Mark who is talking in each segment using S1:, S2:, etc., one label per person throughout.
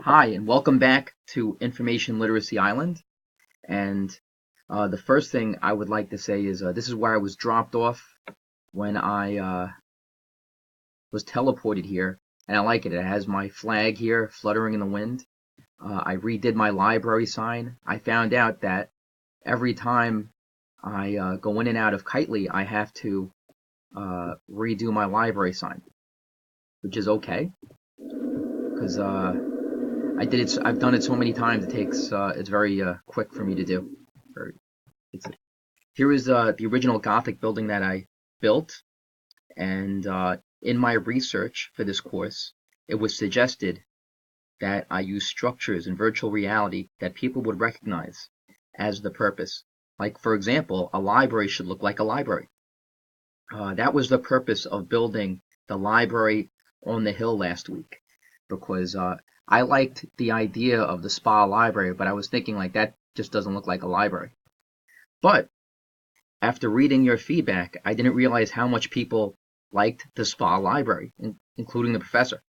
S1: Hi, and welcome back to Information Literacy Island. And the first thing I would like to say is this is where I was dropped off when I was teleported here, and I like it. It has my flag here fluttering in the wind. I redid my library sign. I found out that every time I go in and out of Kitely, I have to redo my library sign, which is okay because I did it. I've done it so many times. It takes. It's very quick for me to do. It's, here is the original Gothic building that I built, and in my research for this course, it was suggested that I use structures in virtual reality that people would recognize as the purpose. Like, for example, a library should look like a library. That was the purpose of building the library on the hill last week, because I liked the idea of the spa library, but I was thinking like that just doesn't look like a library. But after reading your feedback, I didn't realize how much people liked the spa library, including the professor.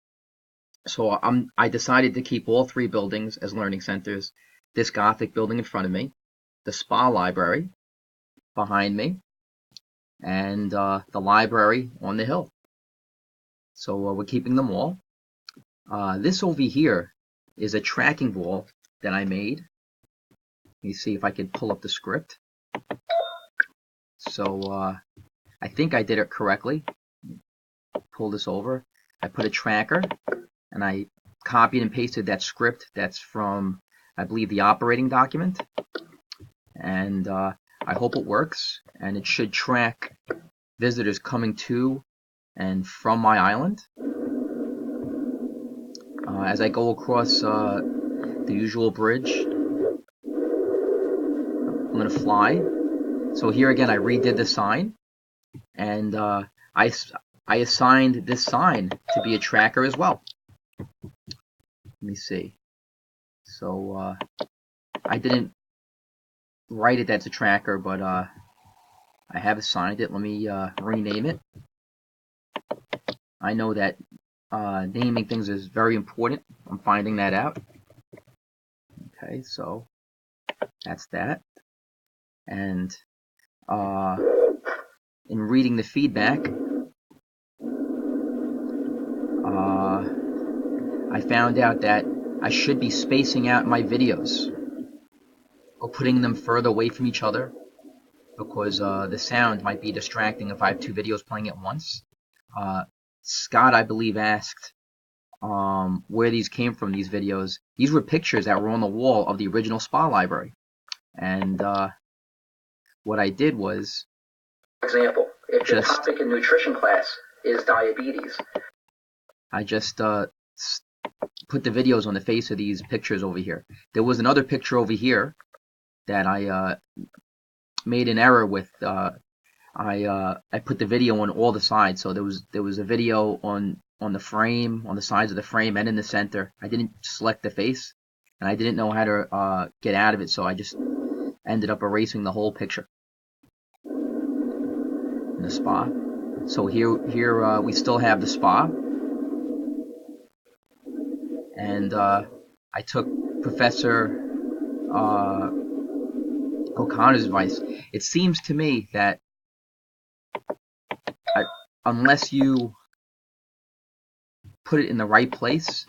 S1: So I decided to keep all three buildings as learning centers, this Gothic building in front of me, the spa library behind me, and the library on the hill. So we're keeping them all. This over here is a tracking wall that I made. Let me see if I can pull up the script. So I think I did it correctly. Pull this over. I put a tracker, and I copied and pasted that script that's from, I believe, the operating document. And I hope it works, and it should track visitors coming to and from my island. As I go across the usual bridge, I'm going to fly. So here again, I redid the sign, and I assigned this sign to be a tracker as well. Let me see. So I didn't write it as a tracker, but I have assigned it. Let me rename it. I know that naming things is very important. I'm finding that out. Okay, so that's that. And in reading the feedback, I found out that I should be spacing out my videos or putting them further away from each other, because the sound might be distracting if I have two videos playing at once. Scott, I believe, asked where these came from, these videos. These were pictures that were on the wall of the original spa library. And what I did was, for example, if the topic in nutrition class is diabetes, I just put the videos on the face of these pictures over here. There was another picture over here that I made an error with. I put the video on all the sides, so there was a video on the frame, on the sides of the frame, and in the center. I didn't select the face, and I didn't know how to get out of it, so I just ended up erasing the whole picture in the spa. So here we still have the spa, and I took Professor O'Connor's advice. It seems to me that unless you put it in the right place,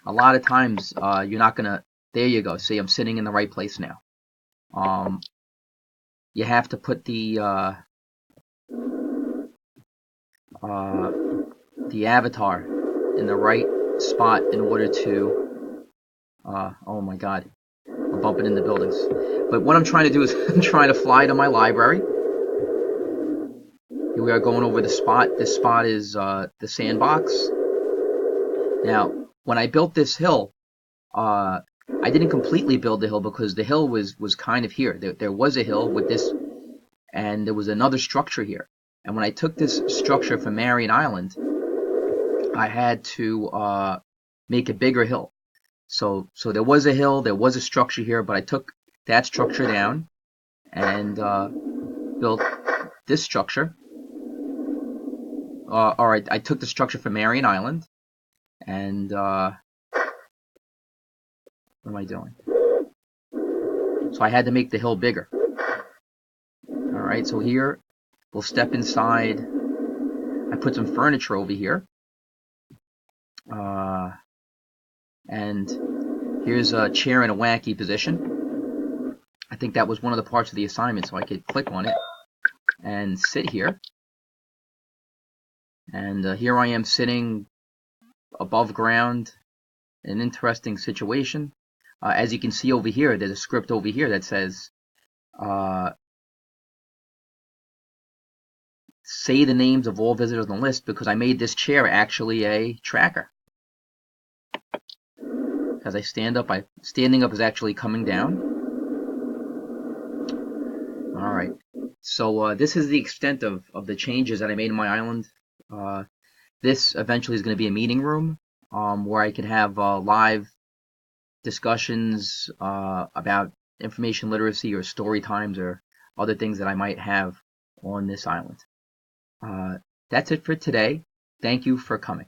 S1: a lot of times you're not gonna. There you go. See, I'm sitting in the right place now. You have to put the avatar in the right spot in order to. Oh my God, I'm bumping into buildings. But what I'm trying to do is I'm trying to fly to my library. Here we are going over the spot. This spot is the sandbox. Now, when I built this hill, I didn't completely build the hill because the hill was kind of here. There was a hill with this, and there was another structure here. And when I took this structure from Marion Island, I had to make a bigger hill. So there was a hill, there was a structure here, but I took that structure down and built this structure. All right, I took the structure from Marion Island, and What am I doing? So I had to make the hill bigger. Alright, so here we'll step inside. I put some furniture over here. And here's a chair in a wacky position. I think that was one of the parts of the assignment, so I could click on it and sit here. And here I am sitting above ground, an interesting situation. As you can see over here, there's a script over here that says, say the names of all visitors on the list, because I made this chair actually a tracker. As I stand up, standing up is actually coming down. Alright, so this is the extent of the changes that I made in my island. This eventually is going to be a meeting room where I can have live discussions about information literacy or story times or other things that I might have on this island. That's it for today. Thank you for coming.